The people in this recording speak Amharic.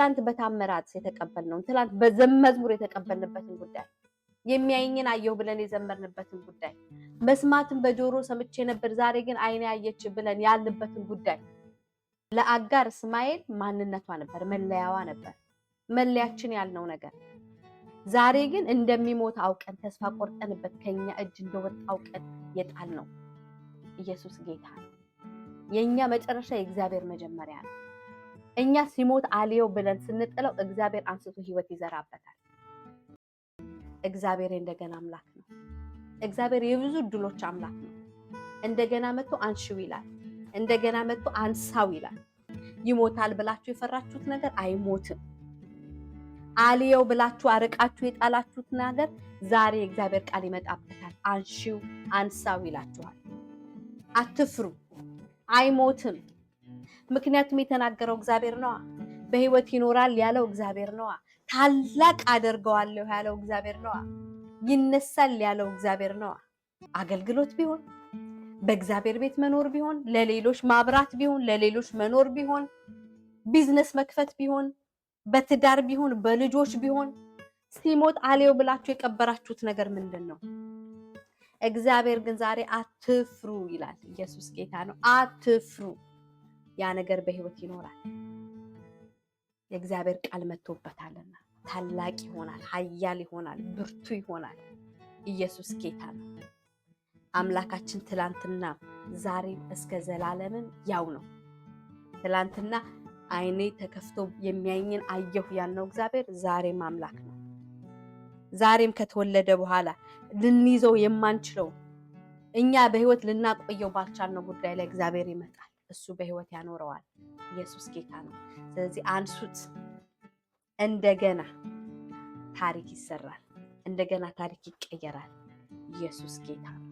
ትላንት በታምራት የተቀበልነው ትላንት በዘመዝሙር የተቀበልንበትን ጉዳይ የሚያይኝን አየሁ ብለን የዘመርንበትን ጉዳይ መስማትን በጆሮ ሰምቼ ነበር ዛሬ ግን አይኔ ያየች ብለን ያልንበትን ጉዳይ ለአጋር እስማኤል ማንነቷ ነበር፣ መለያዋ ነበር፣ መለያችን ያልነው ነገር ዛሬ ግን እንደሚሞት አውቀን ተስፋ ቆርጠንበት ከኛ እጅ እንደወጣ አውቀን የጣልነው ኢየሱስ ጌታ ነው። የኛ መጨረሻ የእግዚአብሔር መጀመሪያ ነው። እኛ ሲሞት አልየው ብለን ስንጥለው እግዚአብሔር አንስቶ ህይወት ይዘራበታል። እግዚአብሔር እንደገና አምላክ ነው። እግዚአብሔር የብዙ ድሎች አምላክ ነው። እንደገና መጥቶ አንሺው ይላል። እንደገና መጥቶ አንሳው ይላል። ይሞታል ብላችሁ የፈራችሁት ነገር አይሞትም። አልየው ብላችሁ አርቃችሁ የጣላችሁት ነገር ዛሬ እግዚአብሔር ቃል ይመጣበታል። አንሺው አንሳው ይላችኋል። አትፍሩ፣ አይሞትም። ምክንያቱም የተናገረው እግዚአብሔር ነዋ። በህይወት ይኖራል ያለው እግዚአብሔር ነዋ። ታላቅ አደርገዋለሁ ያለው እግዚአብሔር ነዋ። ይነሳል ያለው እግዚአብሔር ነዋ። አገልግሎት ቢሆን በእግዚአብሔር ቤት መኖር ቢሆን ለሌሎች ማብራት ቢሆን ለሌሎች መኖር ቢሆን ቢዝነስ መክፈት ቢሆን በትዳር ቢሆን በልጆች ቢሆን ሲሞት አልየው ብላችሁ የቀበራችሁት ነገር ምንድነው? እግዚአብሔር ግን ዛሬ አትፍሩ ይላል። ኢየሱስ ጌታ ነው። አትፍሩ። ያ ነገር በህይወት ይኖራል። የእግዚአብሔር ቃል መጥቶበታልና ታላቅ ይሆናል፣ ኃያል ይሆናል፣ ብርቱ ይሆናል። ኢየሱስ ጌታ ነው። አምላካችን ትላንትና ዛሬም እስከ ዘላለምም ያው ነው። ትላንትና አይኔ ተከፍቶ የሚያየኝን አየሁ ያልነው እግዚአብሔር ዛሬም አምላክ ነው። ዛሬም ከተወለደ በኋላ ልንይዘው የማንችለው እኛ በህይወት ልናቆየው ባልቻልነው ጉዳይ ላይ እግዚአብሔር ይመጣል። እሱ በህይወት ያኖረዋል። ኢየሱስ ጌታ ነው። ስለዚህ አንሱት። እንደገና ታሪክ ይሰራል። እንደገና ታሪክ ይቀየራል። ኢየሱስ ጌታ ነው።